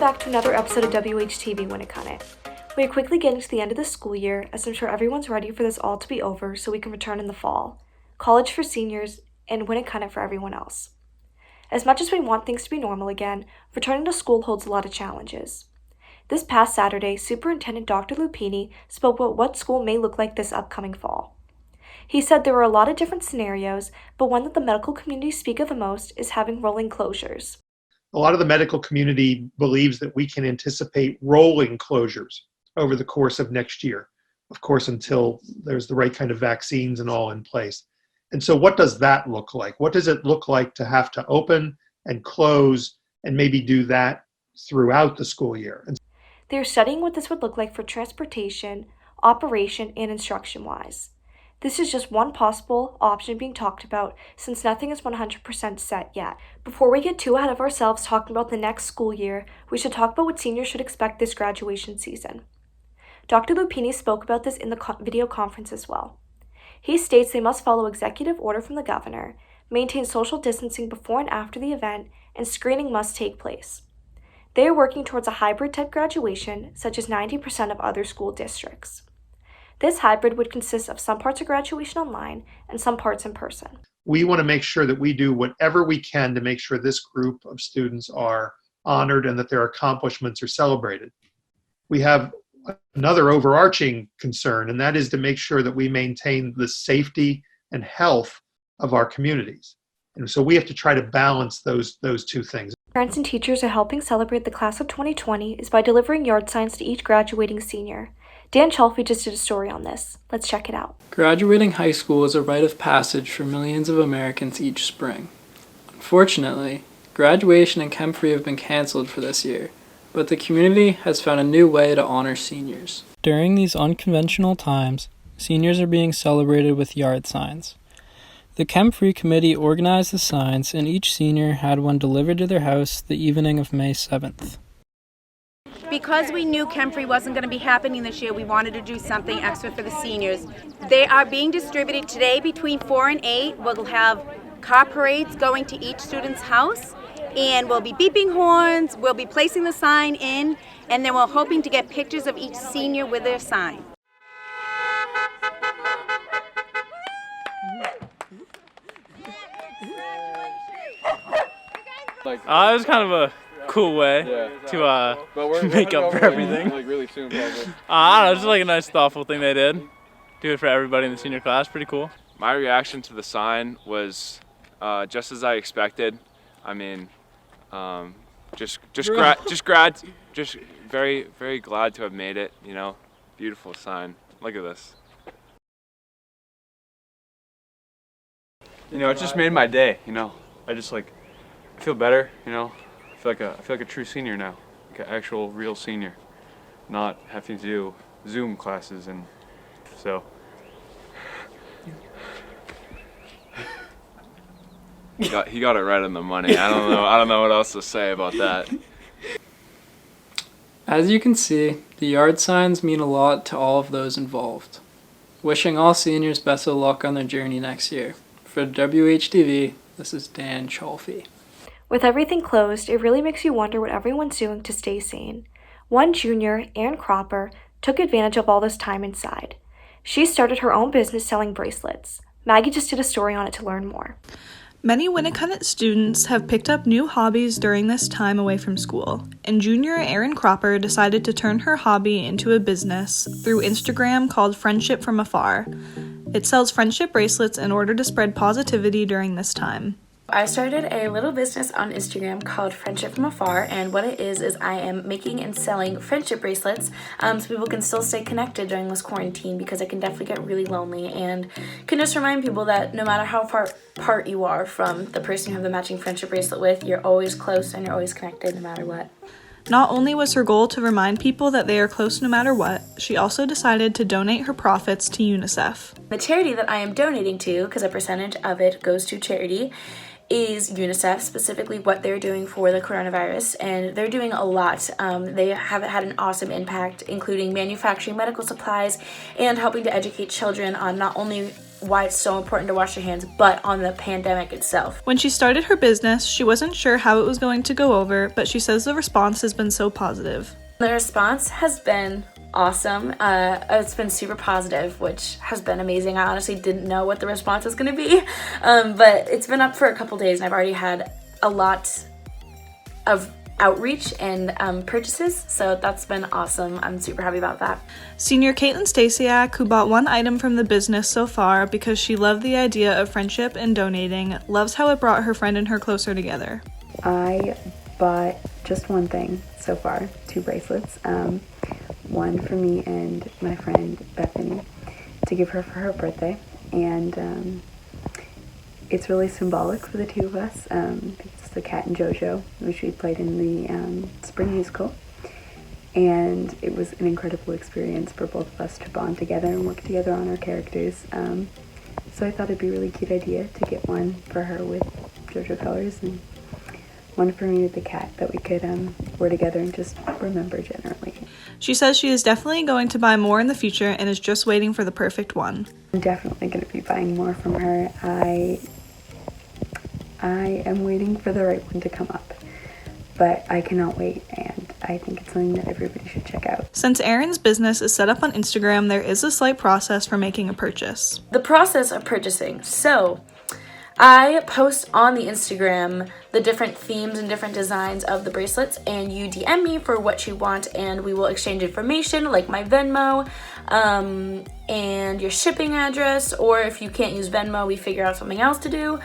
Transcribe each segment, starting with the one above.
back to another episode of WHTV Winnicott. We are quickly getting to the end of the school year, as I'm sure everyone's ready for this all to be over so we can return in the fall. College for seniors, and Winnicott for everyone else. As much as we want things to be normal again, returning to school holds a lot of challenges. This past Saturday, Superintendent Dr. Lupini spoke about what school may look like this upcoming fall. He said there were a lot of different scenarios, but one that the medical community speak of the most is having rolling closures. A lot of the medical community believes that we can anticipate rolling closures over the course of next year, of course, until there's the right kind of vaccines and all in place. And so what does that look like? What does it look like to have to open and close and maybe do that throughout the school year? They're studying what this would look like for transportation, operation, and instruction-wise. This is just one possible option being talked about since nothing is 100% set yet. Before we get too ahead of ourselves talking about the next school year, we should talk about what seniors should expect this graduation season. Dr. Lupini spoke about this in the video conference as well. He states they must follow executive order from the governor, maintain social distancing before and after the event, and screening must take place. They are working towards a hybrid type graduation, such as 90% of other school districts. This hybrid would consist of some parts of graduation online and some parts in person. We want to make sure that we do whatever we can to make sure this group of students are honored and that their accomplishments are celebrated. We have another overarching concern, and that is to make sure that we maintain the safety and health of our communities. And so we have to try to balance those two things. Parents and teachers are helping celebrate the class of 2020 is by delivering yard signs to each graduating senior. Dan Chalfie just did a story on this. Let's check it out. Graduating high school is a rite of passage for millions of Americans each spring. Unfortunately, graduation and Chem Free have been canceled for this year, but the community has found a new way to honor seniors. During these unconventional times, seniors are being celebrated with yard signs. The Chem Free Committee organized the signs, and each senior had one delivered to their house the evening of May 7th. Because we knew Chem Free wasn't going to be happening this year, we wanted to do something extra for the seniors. They are being distributed today between 4 and 8. We'll have car parades going to each student's house, and we'll be beeping horns, we'll be placing the sign in, and then we're hoping to get pictures of each senior with their sign. It was kind of a cool way to make up for everything. Really soon, probably. I don't know, just like a nice, thoughtful thing they did. Do it for everybody in the senior class. Pretty cool. My reaction to the sign was just as I expected. I mean, just very, very glad to have made it. You know, beautiful sign. Look at this. You know, it just made my day. You know, I feel better. You know, I feel like a true senior now, like an actual real senior, not having to do Zoom classes, and so. He got it right on the money. I don't know what else to say about that. As you can see, the yard signs mean a lot to all of those involved. Wishing all seniors best of luck on their journey next year. For WHTV, this is Dan Chalfie. With everything closed, it really makes you wonder what everyone's doing to stay sane. One junior, Erin Cropper, took advantage of all this time inside. She started her own business selling bracelets. Maggie just did a story on it to learn more. Many Winnicott students have picked up new hobbies during this time away from school, and junior Erin Cropper decided to turn her hobby into a business through Instagram called Friendship from Afar. It sells friendship bracelets in order to spread positivity during this time. I started a little business on Instagram called Friendship from Afar, and what it is I am making and selling friendship bracelets so people can still stay connected during this quarantine, because it can definitely get really lonely, and can just remind people that no matter how far apart you are from the person you have the matching friendship bracelet with, you're always close and you're always connected no matter what. Not only was her goal to remind people that they are close no matter what, she also decided to donate her profits to UNICEF. The charity that I am donating to, because a percentage of it goes to charity, is UNICEF, specifically what they're doing for the coronavirus, and they're doing a lot. They have had an awesome impact, including manufacturing medical supplies and helping to educate children on not only why it's so important to wash your hands, but on the pandemic itself. When she started her business, she wasn't sure how it was going to go over, but she says the response has been so positive. The response has been awesome. It's been super positive, which has been amazing. I honestly didn't know what the response was going to be, but it's been up for a couple days and I've already had a lot of outreach and purchases, so that's been awesome. I'm super happy about that. Senior Caitlin Stasiak, who bought one item from the business so far because she loved the idea of friendship and donating, loves how it brought her friend and her closer together. I bought just one thing so far, 2 bracelets, one for me and my friend Bethany to give her for her birthday, and it's really symbolic for the two of us. It's the Cat and JoJo, which we played in the spring musical, and it was an incredible experience for both of us to bond together and work together on our characters. So I thought it'd be a really cute idea to get one for her with JoJo colors and one for me with the cat that we could wear together and just remember generally. She says she is definitely going to buy more in the future and is just waiting for the perfect one. I'm definitely going to be buying more from her. I am waiting for the right one to come up, but I cannot wait, and I think it's something that everybody should check out. Since Erin's business is set up on Instagram, there is a slight process for making a purchase. The process of purchasing. So I post on the Instagram the different themes and different designs of the bracelets, and you DM me for what you want, and we will exchange information like my Venmo and your shipping address, or if you can't use Venmo, we figure out something else to do.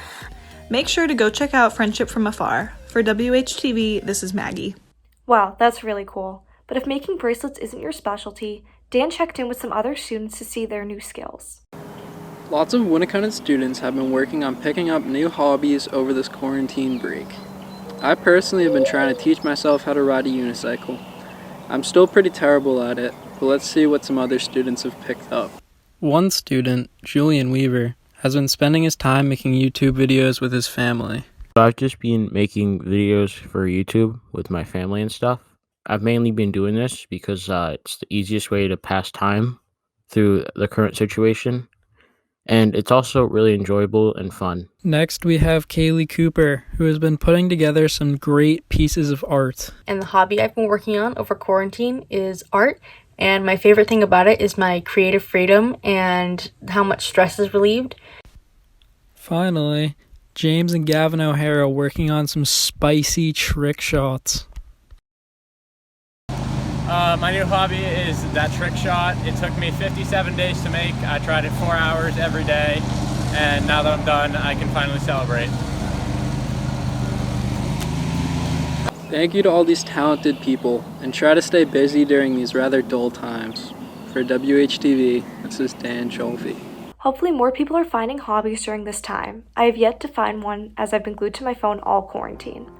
Make sure to go check out Friendship from Afar. For WHTV, this is Maggie. Wow, that's really cool. But if making bracelets isn't your specialty, Dan checked in with some other students to see their new skills. Lots of Winnicott students have been working on picking up new hobbies over this quarantine break. I personally have been trying to teach myself how to ride a unicycle. I'm still pretty terrible at it, but let's see what some other students have picked up. One student, Julian Weaver, has been spending his time making YouTube videos with his family. I've just been making videos for YouTube with my family and stuff. I've mainly been doing this because it's the easiest way to pass time through the current situation. And it's also really enjoyable and fun. Next, we have Kaylee Cooper, who has been putting together some great pieces of art. And the hobby I've been working on over quarantine is art. And my favorite thing about it is my creative freedom and how much stress is relieved. Finally, James and Gavin O'Hara working on some spicy trick shots. My new hobby is that trick shot. It took me 57 days to make. I tried it 4 hours every day, and now that I'm done, I can finally celebrate. Thank you to all these talented people, and try to stay busy during these rather dull times. For WHTV, this is Dan Cholfi. Hopefully more people are finding hobbies during this time. I have yet to find one as I've been glued to my phone all quarantine.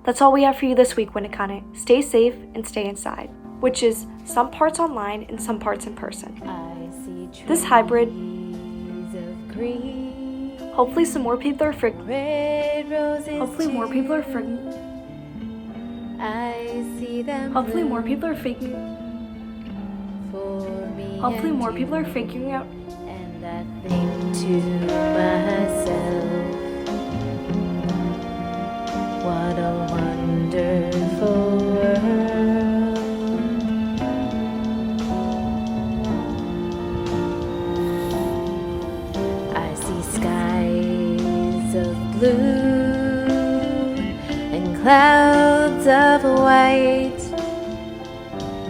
That's all we have for you this week, Winnicott. Stay safe and stay inside, which is some parts online and some parts in person. This hybrid, hopefully some more people are Hopefully more people are figuring out. And I think to myself, what a wonderful world. I see skies of blue and clouds of white,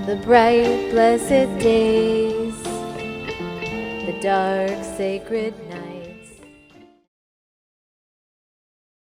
the bright blessed days, the dark sacred